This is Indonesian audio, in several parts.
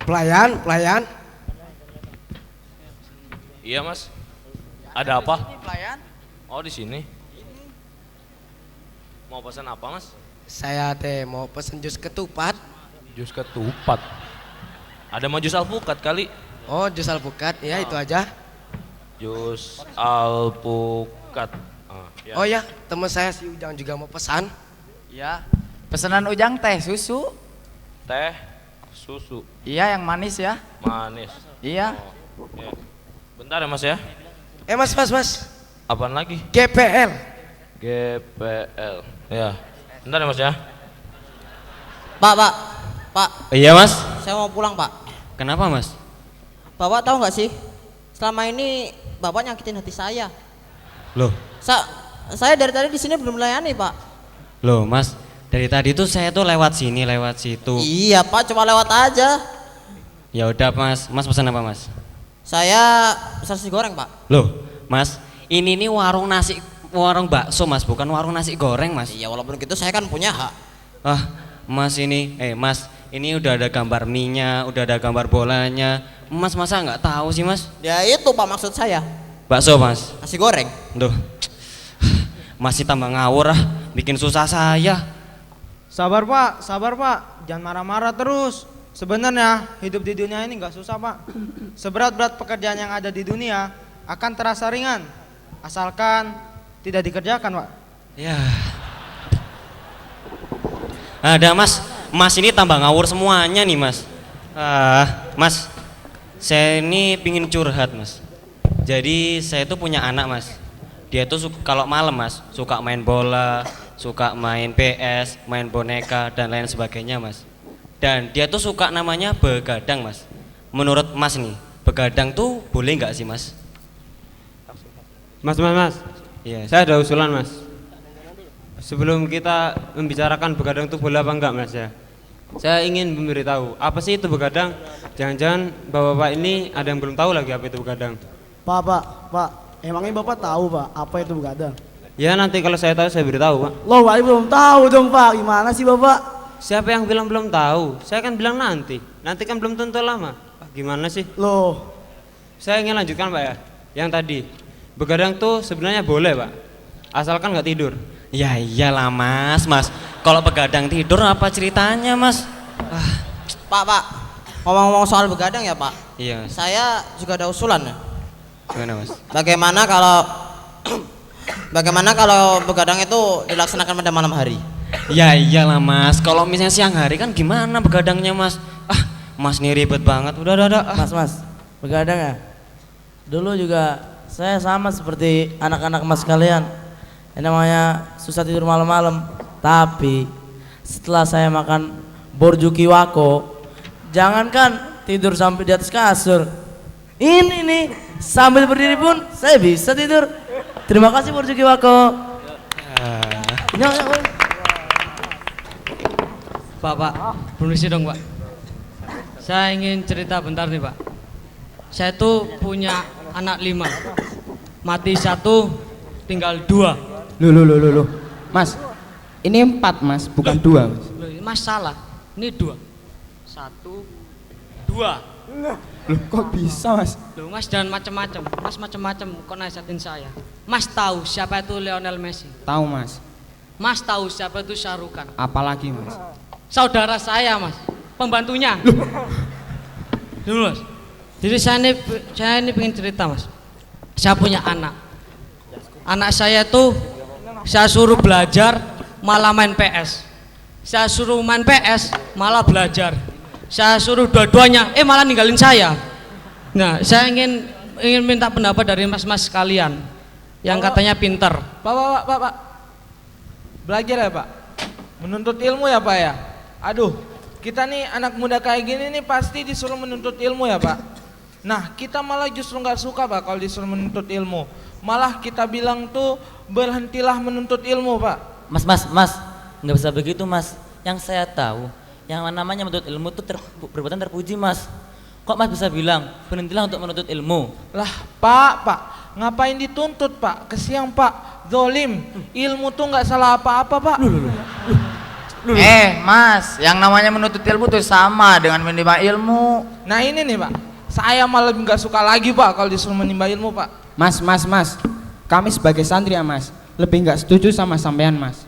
Pelayan, pelayan. Iya mas. Ada apa? Pelayan. Oh di sini. Mau pesan apa mas? Saya teh mau pesen jus ketupat. Jus ketupat. Ada mau jus alpukat kali. Oh, jus alpukat, ya itu aja. Jus alpukat. Ya. Oh ya, teman saya si Ujang juga mau pesan. Ya. Pesanan Ujang teh susu. Teh susu Iya, yang manis ya. manis. Iya. Oh, ya. Bentar ya mas ya. Mas. Apaan lagi? GPL. GPL. Ya. Bentar ya mas ya. Pak, Iya mas. saya mau pulang Pak. Kenapa mas? Bapak tahu nggak sih, selama ini Bapak nyakitin hati saya. Loh, Saya dari tadi di sini belum melayani Pak. loh mas. Dari tadi tuh saya tuh lewat sini, lewat situ. Iya Pak, cuma lewat aja. Ya udah mas. Mas pesan apa mas? Saya pesan nasi goreng Pak. Loh, mas. Ini nih warung bakso mas, bukan warung nasi goreng mas. Iya walaupun gitu saya kan punya hak. Ah, mas ini, mas. Ini udah ada gambar mie-nya, udah ada gambar bolanya. Mas masa nggak tahu sih mas? Ya itu Pak maksud saya. Bakso mas. Nasi goreng. Duh, masih tambah ngawur ah, bikin susah saya. Sabar Pak, jangan marah-marah terus. Sebenarnya hidup di dunia ini nggak susah Pak. Seberat-berat pekerjaan yang ada di dunia akan terasa ringan, asalkan tidak dikerjakan Pak. Ya. Ada mas ini tambah ngawur semuanya nih mas. Mas, saya ini pingin curhat mas. Jadi saya tuh punya anak mas. Dia tuh kalau malam mas suka main bola, suka main PS, main boneka dan lain sebagainya mas. Dan dia tuh suka namanya begadang mas. Menurut mas nih, begadang tuh boleh nggak sih mas? Mas. Iya. Saya ada usulan mas. Sebelum kita membicarakan begadang itu boleh apa enggak mas ya. Saya ingin memberitahu, apa sih itu begadang? Jangan-jangan bapak-bapak ini ada yang belum tahu lagi apa itu begadang. Pak, emangnya Bapak tahu Pak apa itu begadang? Ya nanti kalau saya tahu saya beritahu pak. Loh Pak belum tahu dong Pak, gimana sih Bapak? Siapa yang bilang belum tahu? Saya kan bilang nanti kan belum tentu lama. Pak, gimana sih? Loh, Saya ingin lanjutkan pak ya. Yang tadi, begadang tuh sebenarnya boleh pak, asalkan nggak tidur. Ya iyalah mas. Kalau begadang tidur apa ceritanya mas? Pak, ngomong-ngomong soal begadang ya Pak. Iya mas. Saya juga ada usulan ya. Gimana mas? Bagaimana kalau begadang itu dilaksanakan pada malam hari? Ya iyalah mas, kalau misalnya siang hari kan gimana begadangnya mas? Mas nih ribet banget, udah. Mas, begadang ya? Dulu juga saya sama seperti anak-anak Mas kalian. Yang namanya susah tidur malam-malam. Tapi setelah saya makan borjuki wako, jangankan tidur sampai di atas kasur. Ini nih, sambil berdiri pun saya bisa tidur. Terima kasih borjuki wako. Pak, permisi dong Pak. Saya ingin cerita bentar nih Pak. Saya tuh punya anak 5, mati 1, tinggal 2. Loh. Mas, ini 4 mas, bukan 2 mas. Loh, mas salah, ini 2. 1, 2. Loh kok bisa mas? Loh mas jangan macem-macem, mas macem-macem kok nasihatin saya. Mas tahu siapa itu Lionel Messi? Tahu mas. Mas tahu siapa itu Shah Rukh Khan? Apalagi mas? Saudara saya mas, pembantunya. Dulu mas. Jadi saya ini pengen cerita mas. Saya punya anak. Anak saya tuh saya suruh belajar malah main PS. Saya suruh main PS malah belajar. Saya suruh dua-duanya malah ninggalin saya. Nah, saya ingin minta pendapat dari mas-mas sekalian yang katanya pinter. Pak. Belajar ya Pak. Menuntut ilmu ya Pak ya. Aduh, kita nih anak muda kayak gini nih pasti disuruh menuntut ilmu ya Pak. Nah, kita malah justru nggak suka Pak kalau disuruh menuntut ilmu. Malah kita bilang tuh berhentilah menuntut ilmu Pak. Mas, nggak bisa begitu mas. Yang saya tahu, yang namanya menuntut ilmu itu perbuatan terpuji mas. Kok mas bisa bilang berhentilah untuk menuntut ilmu? Lah Pak, ngapain dituntut Pak? Kesian Pak, zolim. Ilmu tuh nggak salah apa-apa Pak. Mas, yang namanya menuntut ilmu tuh sama dengan menimba ilmu. Nah ini nih Pak, saya malah nggak suka lagi Pak kalau disuruh menimba ilmu Pak. Mas, kami sebagai santri ya Mas, lebih nggak setuju sama sampean Mas.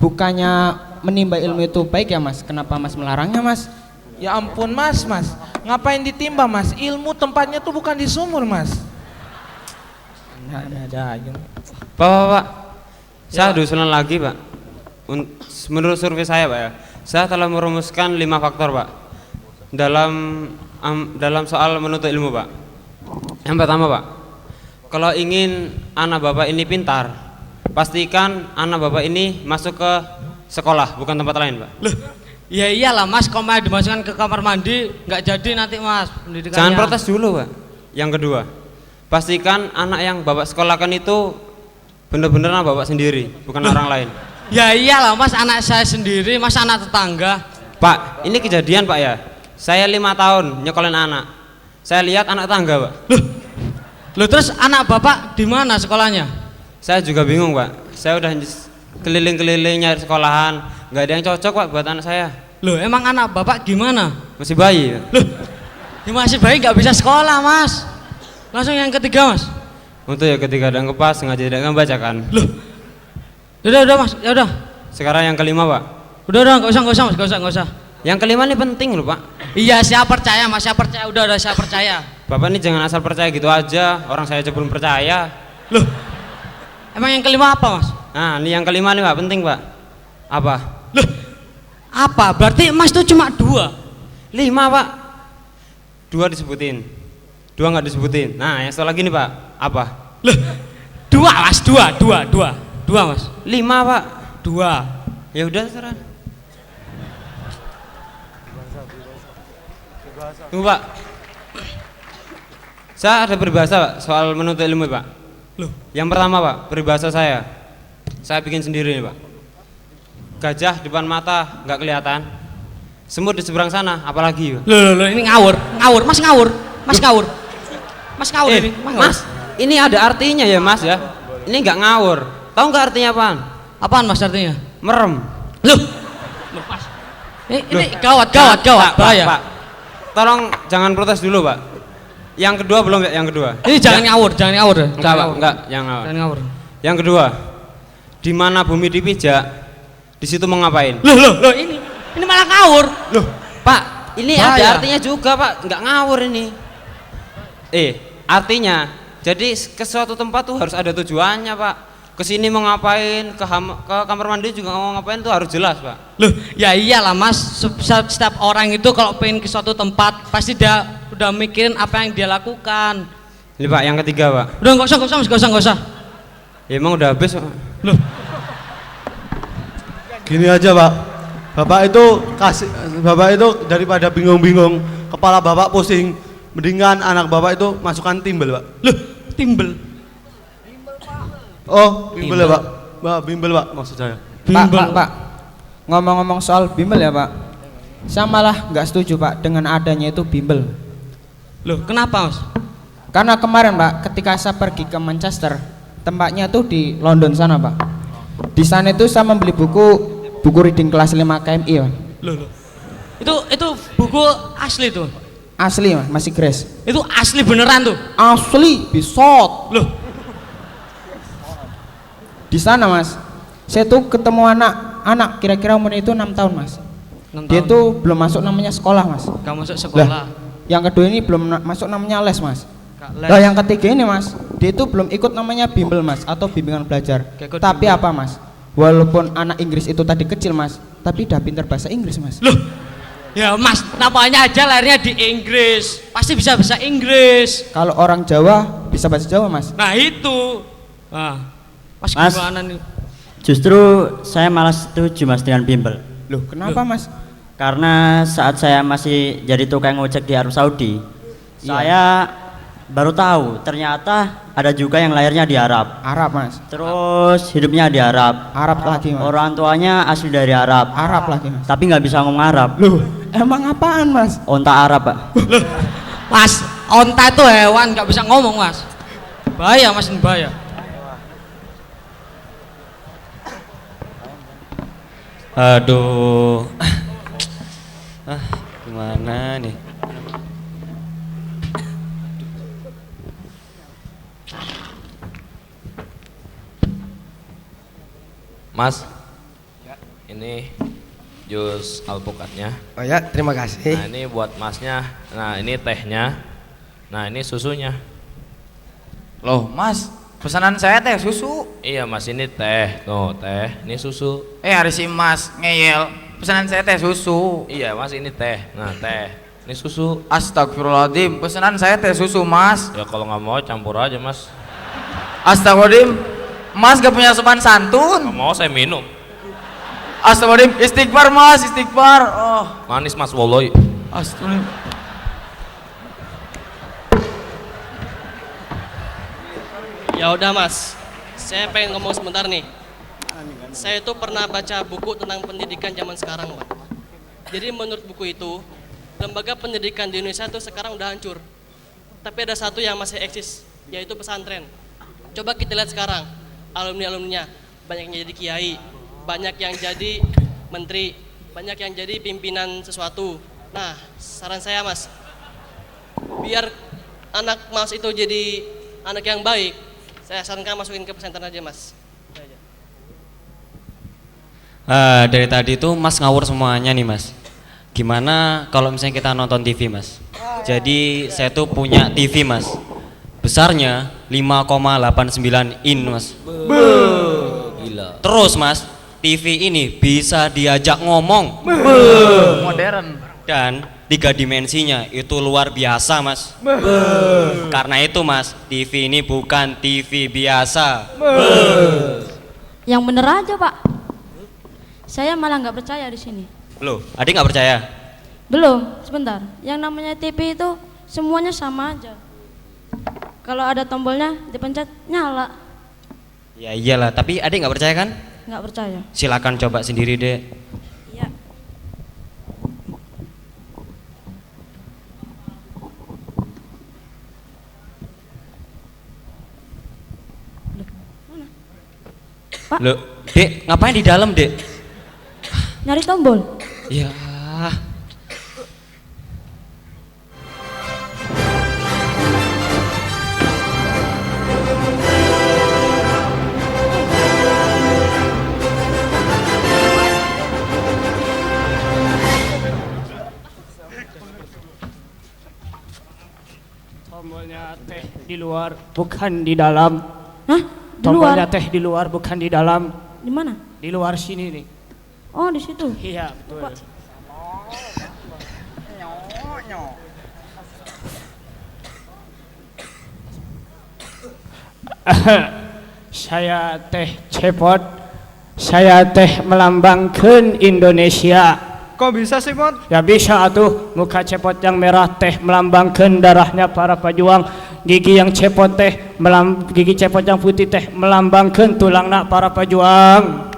Bukannya menimba ilmu itu baik ya Mas, kenapa Mas melarangnya Mas? Ya ampun Mas, ngapain ditimba Mas? Ilmu tempatnya tuh bukan di sumur Mas. Pak, saya ada usulan lagi Pak. Menurut survei saya Pak ya, saya telah merumuskan 5 faktor Pak dalam soal menuntut ilmu Pak. Yang pertama Pak, kalau ingin anak Bapak ini pintar, pastikan anak Bapak ini masuk ke sekolah bukan tempat lain Pak. Ya iyalah Mas, kalau mau dimasukkan ke kamar mandi nggak jadi nanti Mas pendidikannya. Jangan protes dulu Pak. Yang kedua, pastikan anak yang Bapak sekolahkan itu benar-benar anak Bapak sendiri, bukan orang lain. Ya iyalah Mas, anak saya sendiri, Mas anak tetangga. Pak, ini kejadian Pak ya. Saya 5 tahun nyekolin anak. Saya lihat anak tetangga Pak. Loh terus anak Bapak di mana sekolahnya? Saya juga bingung Pak. Saya udah keliling-keliling nyari sekolahan, nggak ada yang cocok Pak buat anak saya. Loh emang anak Bapak gimana? Masih bayi. Loh, ya masih bayi nggak bisa sekolah Mas. Langsung yang ketiga Mas. Untuk yang ketiga dan kepas sengaja tidak membacakan. Loh, udah Mas, ya udah. Sekarang yang kelima Pak. Udah nggak usah Mas, nggak usah. Yang kelima ini penting loh Pak. Iya saya percaya Mas, saya percaya. Udah saya percaya. Bapak ini jangan asal percaya gitu aja. Orang saya aja belum percaya. Loh, emang yang kelima apa Mas? Nah ini yang kelima nih Pak, penting Pak. Apa? Loh, apa? Berarti Mas tuh cuma 2. 5 Pak. 2 disebutin, 2 nggak disebutin. Nah yang satu lagi nih Pak, apa? Loh, 2 Mas, 2 Mas. 5 Pak. 2. Ya udah serah. Tunggu Pak. Saya ada peribahasa Pak soal menuntut ilmu Pak. Loh, yang pertama Pak, peribahasa saya bikin sendiri nih Pak. Gajah depan mata nggak kelihatan, semut di seberang sana apalagi Pak. Loh, ini ngawur, Mas ngawur ini. Mas, ini ada artinya ya Mas ya. Ini nggak ngawur. Tahu nggak artinya apaan? Apaan Mas artinya? Merem. Loh, Mas. Ini gawat, bahaya. Pak, tolong jangan protes dulu Pak. Yang kedua belum ya, yang kedua. Ini jangan ngawur. Enggak Pak, enggak, yang ngawur. Jangan ngawur. Yang kedua, di mana bumi dipijak, di situ mau ngapain? Loh, ini malah ngawur. Loh, Pak, ini bahaya. ada artinya juga Pak, nggak ngawur ini. Artinya, jadi ke suatu tempat tuh harus ada tujuannya Pak. Kesini mau ngapain, ke kamar mandi juga mau ngapain tuh harus jelas Pak. Loh, ya iyalah Mas, setiap orang itu kalau pengen ke suatu tempat pasti dia udah mikirin apa yang dia lakukan. Ini Pak, yang ketiga Pak. Udah nggak usah. Ya, emang udah habis Pak. Loh, Gini aja Pak, Bapak itu daripada bingung-bingung, kepala Bapak pusing, mendingan anak Bapak itu masukkan timbel Pak. Loh, timbel. Oh, bimbel ya Pak. Bimbel Pak maksud saya. Pak, ngomong-ngomong soal bimbel ya Pak, saya malah nggak setuju Pak dengan adanya itu bimbel. Loh, kenapa Mas? Karena kemarin Pak, ketika saya pergi ke Manchester, tempatnya tuh di London sana Pak. Di sana itu saya membeli buku reading kelas 5 KMI Pak. Loh. Itu buku asli tuh. Asli Mas, masih Grace. Itu asli beneran tuh. Asli, bisot. Loh. Di sana Mas, saya tuh ketemu anak kira-kira umurnya itu 6 tahun Mas. 6 Dia tahun. tuh belum masuk namanya sekolah Mas. Gak masuk sekolah. Yang kedua ini belum masuk namanya les Mas. Les. Nah yang ketiga ini Mas, dia itu belum ikut namanya bimbel Mas atau bimbingan belajar. Tapi bimbel. apa Mas? Walaupun anak Inggris itu tadi kecil Mas, tapi udah pintar bahasa Inggris Mas. Loh, ya Mas, namanya aja lahirnya di Inggris, pasti bisa bahasa Inggris. Kalau orang Jawa bisa bahasa Jawa Mas. Nah itu, Mas gimana nih? Justru saya malah setuju Mas dengan bimbel. Loh, kenapa Mas? Karena saat saya masih jadi tukang ojek di Arab Saudi, saya baru tahu ternyata ada juga yang lahirnya di Arab. Arab Mas. Terus hidupnya di Arab. Arab lagi Mas. Orang tuanya asli dari Arab. Arab lagi Mas. Tapi nggak bisa ngomong Arab. Loh, emang apaan Mas? Onta Arab Pak. Loh, Mas, onta itu hewan nggak bisa ngomong Mas. Bahaya Mas, ini bahaya. Aduh. Gimana nih? Mas, ini jus alpukatnya. Oh ya, terima kasih. Nah ini buat masnya. Nah ini tehnya. Nah ini susunya. Loh mas, pesanan saya teh susu. Iya mas, ini teh. Tuh teh, ini susu. Hari si mas ngeyel, pesanan saya teh susu. Iya mas, ini teh. Nah teh, ini susu. Astagfirullahaladzim, pesanan saya teh susu mas. Ya kalau nggak mau campur aja mas. Astagfirullahaladzim, mas gak punya sopan santun. Nggak mau saya minum. Astagfirullahaladzim, istighfar mas, istighfar. Oh. Manis mas, woloy. Astagfirullahaladzim. Ya udah mas, saya pengen ngomong sebentar nih. Saya itu pernah baca buku tentang pendidikan zaman sekarang, Pak. Jadi menurut buku itu, lembaga pendidikan di Indonesia itu sekarang udah hancur. Tapi ada satu yang masih eksis, yaitu pesantren. Coba kita lihat sekarang, alumni-alumninya, banyak yang jadi kiai, banyak yang jadi menteri, banyak yang jadi pimpinan sesuatu. Nah, saran saya mas, biar anak mas itu jadi anak yang baik, saya sarankan masukin ke pesantren aja mas. Dari tadi tuh mas ngawur semuanya nih mas. Gimana kalau misalnya kita nonton TV mas? Jadi saya tuh punya TV mas. Besarnya 5,89 in mas. Gila. Terus mas, TV ini bisa diajak ngomong. Modern. Dan 3 dimensinya itu luar biasa mas. Karena itu mas, TV ini bukan TV biasa. Yang bener aja pak. Saya malah nggak percaya di sini. Loh, adik nggak percaya? Belum, sebentar. Yang namanya TV itu semuanya sama aja. Kalau ada tombolnya dipencet nyala. Ya iyalah, tapi adik nggak percaya kan? Nggak percaya. Silakan coba sendiri deh. Iya. Pak. Loh, dek, ngapain di dalam dek? Nyari tombol. Ya. Tombolnya teh di luar, bukan di dalam. Hah? Di Tombolnya luar? teh di luar, bukan di dalam. Di mana? Di luar sini nih. Oh, di situ. Iya, betul. Pak. Saya teh cepot. Saya teh melambangkan Indonesia. Kok bisa sih Mon? Ya bisa atuh, muka cepot yang merah teh melambangkan darahnya para pejuang. Gigi yang cepot teh gigi cepot yang putih teh melambangkan tulangna para pejuang.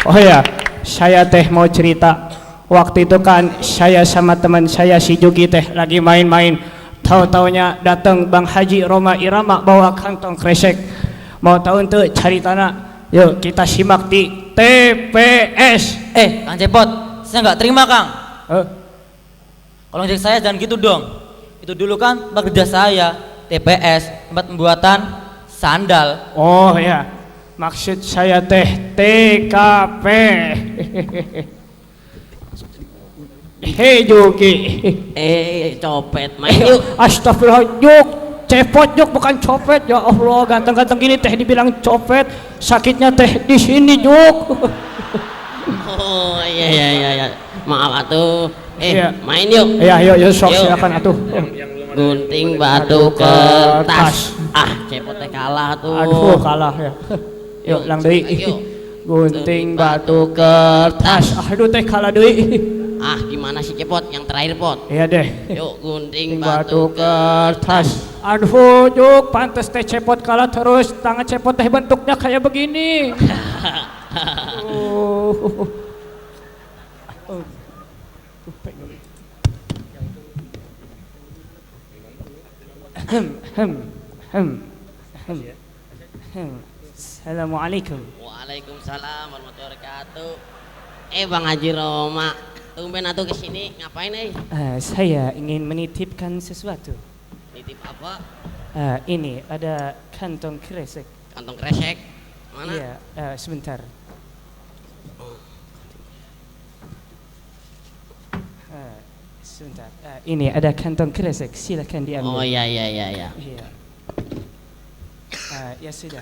Oh ya, saya teh mau cerita. Waktu itu kan saya sama teman saya si Jugi teh lagi main-main. Tahu-taunya datang Bang Haji Roma Irama bawa kantong kresek. Mau tahu tuh caritana? Yuk kita simak di TPS. Kang Cepot, saya nggak terima Kang. Kalau ngejek saya jangan gitu dong. Itu dulu kan bekerja saya TPS, tempat pembuatan sandal. Oh ya, maksud saya teh TKP. Hei Juki. Copet main yuk. Astagfirullah, Juk. Cepot Juk, bukan copet. Ya Allah, ganteng-ganteng gini teh dibilang copet. Sakitnya teh di sini Juk. Oh iya. Maaf atuh. Iya. Main yuk. Iya, yuk sok silakan atuh. Gunting batu kertas. Cepot teh kalah tuh. Aduh, kalah ya. Yuk, lang deui. Gunting batu kertas. Aduh teh kalah deui. Gimana sih Cepot yang terakhir Pot? Iya deh. Yuk gunting batu kertas. Aduh Juk, pantes teh Cepot kalah terus. Tangan Cepot teh bentuknya kayak begini. Assalamualaikum. Waalaikumsalam warahmatullahi wabarakatuh. Bang Haji Roma, tumben atuh kesini ngapain Saya ingin menitipkan sesuatu. Nitip apa? Ini ada kantong kresek. Kantong kresek? Mana? Iya, sebentar. Sebentar. Ini ada kantong kresek, silakan diambil. Oh iya. Iya. Ya sudah.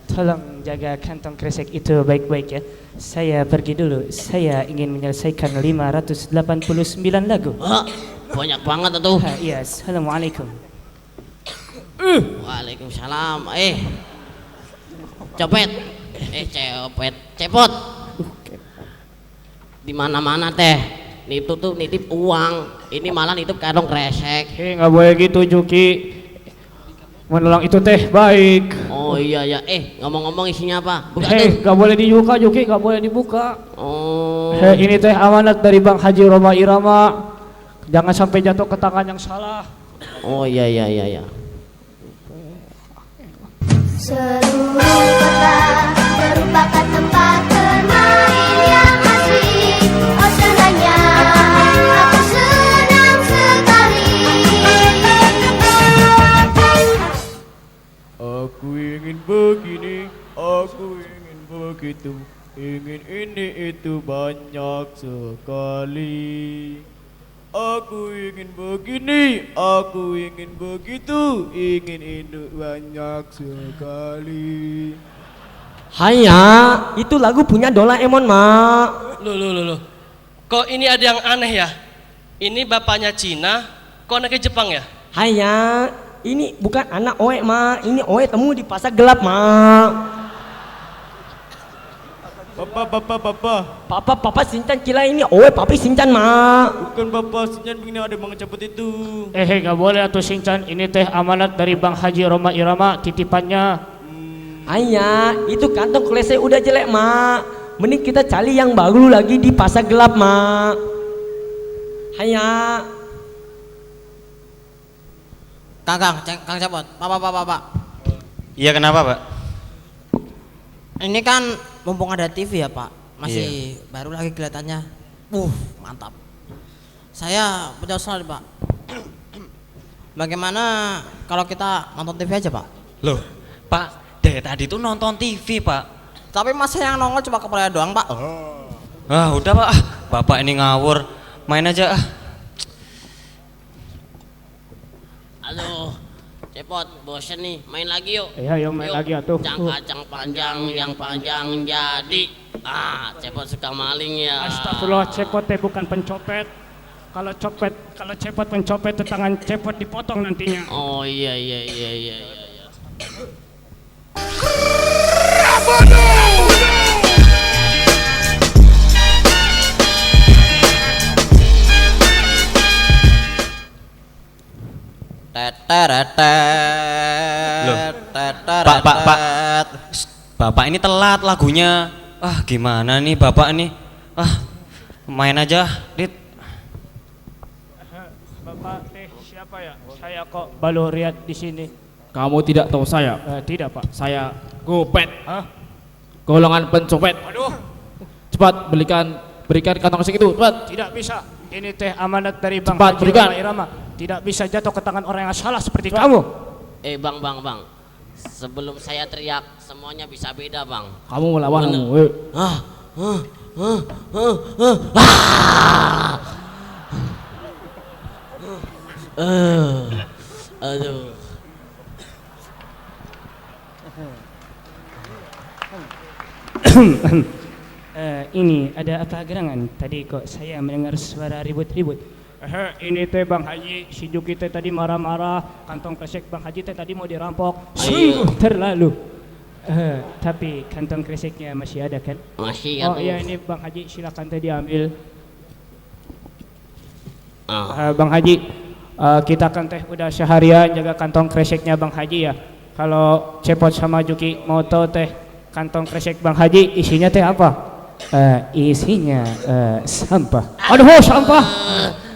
Tolong jaga kantong kresek itu baik-baik ya. Saya pergi dulu. Saya ingin menyelesaikan 589 lagu. Banyak banget tuh. Iya, assalamualaikum. Waalaikumsalam. Copet. Cepot. Di mana-mana teh. Itu tuh nitip uang. Ini malah nitip kantong kresek. Nggak boleh gitu, Juki. Menolong itu teh baik. Oh iya. Ngomong-ngomong isinya apa? Buka tuh. Nggak boleh dibuka, Juki. Nggak boleh dibuka. Oh. Ini teh amanat dari Bang Haji Roma Irama. Jangan sampai jatuh ke tangan yang salah. Oh iya. Seluruh kota merupakan tempat bermain yang asik. Oh senangnya aku senang sekali. Aku ingin begini, aku ingin begitu, ingin ini itu banyak sekali. Aku ingin begini, aku ingin begitu, ingin ini banyak sekali. Hanya, itu lagu punya Doraemon, Mak. Loh. Kok ini ada yang aneh ya? Ini bapaknya Cina, kok anaknya Jepang ya? Hanya, ini bukan anak Oe, Mak. Ini Oe temu di pasar gelap, Mak. Papa Sincan kira ini Oe papi Sincan, Mak. Bukan Bapak Sincan, begini ada Bang Cepet itu. Nggak boleh atuh Sincan. Ini teh amanat dari Bang Haji Roma Irama, titipannya. Ayah, itu kantong kresek udah jelek, Mak. Mending kita cari yang baru lagi di pasar gelap, Mak. Ayah. Kang Cepot, Pak. Iya, kenapa, Pak? Ini kan mumpung ada TV ya, Pak. Masih baru lagi kelihatannya. Mantap. Saya punya usul, Pak. Bagaimana kalau kita nonton TV aja, Pak? Loh, Pak, dari tadi tuh nonton TV, Pak. Tapi masa yang nongol cuma kepala doang, Pak. Udah, Pak. Bapak ini ngawur. Main aja. Aduh, Cepot, bosen nih, main lagi yuk. Iya, main lagi atuh. Kacang panjang, yang panjang jadi. Cepot suka maling ya. Astagfirullah, Cepot teh bukan pencopet. Kalau Cepot pencopet tuh tangan Cepot dipotong nantinya. Oh iya. Loh, Pak. Bapak ini telat lagunya. Gimana nih Bapak nih? Main aja, Dit. Bapak teh siapa ya? Saya kok baru lihat di sini. Kamu tidak tahu saya? Tidak, Pak. Saya Gopet. Golongan pencopet. Aduh. Cepat berikan kantong kresek itu, cepat. Tidak bisa. Ini teh amanat dari Bang Cepat, Haji berikan. Roma Irama. Tidak bisa jatuh ke tangan orang yang salah seperti kamu. Bang. Sebelum saya teriak, semuanya bisa beda, Bang. Kamu melawan kamu. Aduh. Ini ada apa gerangan? Tadi kok saya mendengar suara ribut-ribut. Ini teh Bang Haji, si Juki teh tadi marah-marah, kantong kresek Bang Haji teh tadi mau dirampok. Sungguh terlalu. Tapi kantong kreseknya masih ada kan? Masih. Oh iya, ini Bang Haji, silakan teh diambil. Bang Haji, kita kan teh udah seharian jaga kantong kreseknya Bang Haji ya. Kalau Cepot sama Juki mau tahu teh kantong kresek Bang Haji isinya teh apa? Isinya sampah. Aduh, sampah.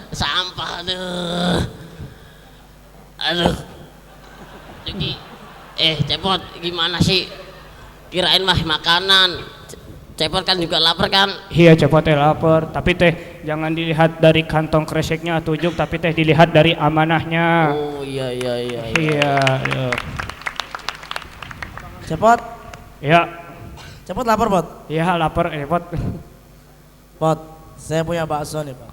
Sampah, aduh. Juki, Cepot, gimana sih? Kirain mah makanan. Cepot kan juga lapar kan? Iya cepot teh lapar, tapi teh jangan dilihat dari kantong kreseknya tujuk, tapi teh dilihat dari amanahnya. Oh iya. Iya. Cepot. Ya. Cepot lapar, Pot? Iya lapar, Pot. Pot, saya punya bakso nih, Pak.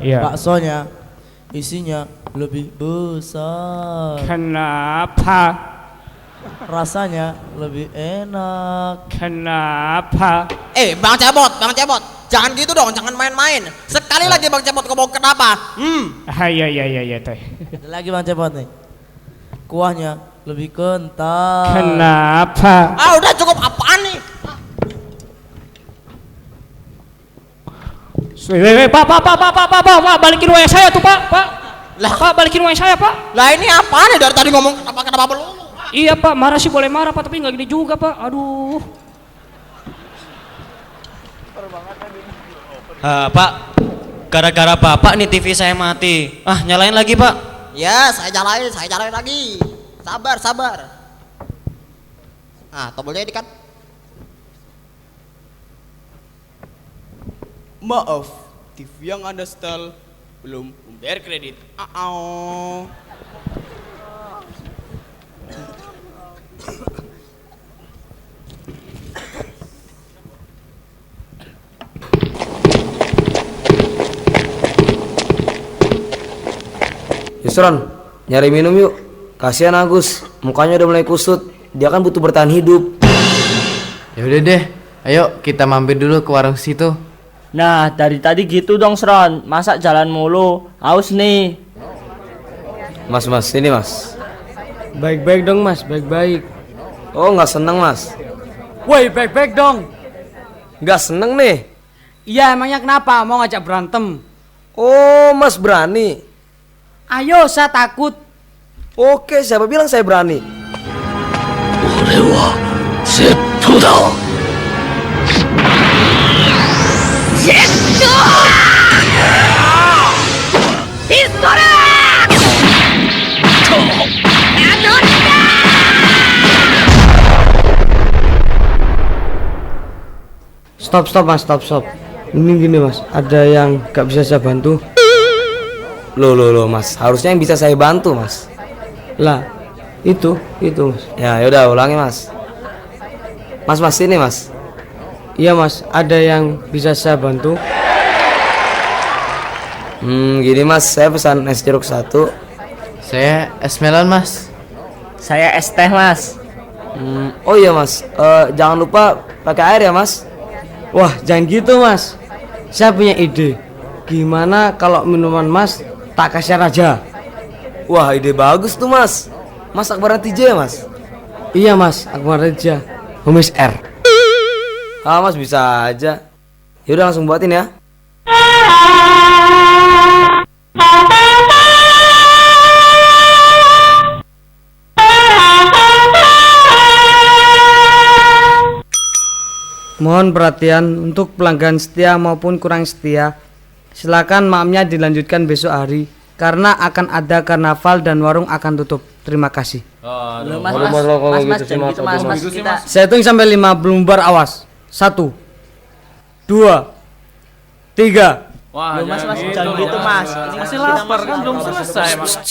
Iya. Baksonya isinya lebih besar. Kenapa? Rasanya lebih enak. Kenapa? Bang Cepot, jangan gitu dong, jangan main-main. Sekali lagi Bang Cepot ngomong kenapa? Iya teh. Ada lagi Bang Cepot nih. Kuahnya lebih kental. Kenapa? Udah cukup, apaan nih? Pak, balikin uang saya tuh, Pak. Pak, balikin uang saya, Pak. Lah ini apaan nih dari tadi ngomong kenapa belum? Iya, Pak, marah sih boleh marah, Pak, tapi nggak gini juga, Pak. Aduh. Pak, gara-gara Bapak nih TV saya mati. Nyalain lagi, Pak. Ya, saya nyalain lagi. Sabar. Tombolnya ini kan. Maaf, TV yang Anda setel belum membayar kredit. Yusron, nyari minum yuk. Kasihan Agus, mukanya udah mulai kusut. Dia kan butuh bertahan hidup. Ya udah deh, ayo kita mampir dulu ke warung situ. Nah, dari tadi gitu dong, Sron. Masa jalan mulu? Haus nih. Mas, ini mas. Baik-baik dong, Mas. Baik-baik. Oh, nggak seneng mas? Woi, baik-baik dong. Nggak seneng nih? Iya, emangnya kenapa? Mau ngajak berantem? Oh, mas berani? Ayo, saya takut. Oke, siapa bilang saya berani? Stop mas, stop. Ini gini mas, ada yang gak bisa saya bantu. Loh mas, harusnya yang bisa saya bantu mas. Lah, itu mas. Ya udah ulangi mas. Mas ini mas. Iya mas, ada yang bisa saya bantu. Gini mas, saya pesan es jeruk 1. Saya es melon, Mas. Saya es teh, Mas. Oh iya mas, jangan lupa pakai air ya mas. Wah jangan gitu mas, saya punya ide. Gimana kalau minuman mas tak kasih aja? Wah ide bagus tuh mas. Mas Akbar Natija ya mas? Iya mas, Akbar Natija, Homis R. Mas bisa aja. Yaudah langsung buatin ya. Mohon perhatian untuk pelanggan setia maupun kurang setia. Silakan maamnya dilanjutkan besok hari karena akan ada karnaval dan warung akan tutup. Terima kasih. Saya hitung sampai 5, belum bar, awas. 1, 2, 3. Wah, mas, jangan gitu mas. Ini masih lapar kan belum selesai mas.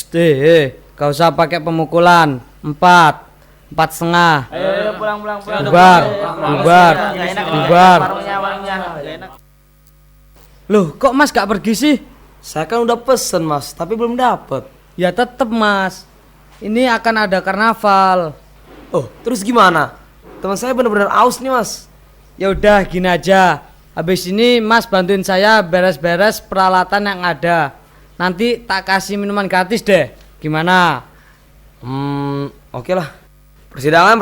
Gak usah pakai pemukulan. 4 4,5. Ayo pulang. Bubar. Loh, kok mas gak pergi sih? Saya kan udah pesen mas, tapi belum dapet. Ya tetep mas. Ini akan ada karnaval. Oh, terus gimana? Teman saya bener-bener aus nih mas. Ya udah gini aja. Habis ini mas bantuin saya beres-beres peralatan yang ada. Nanti tak kasih minuman gratis deh. Gimana? Oke lah. Persidangan.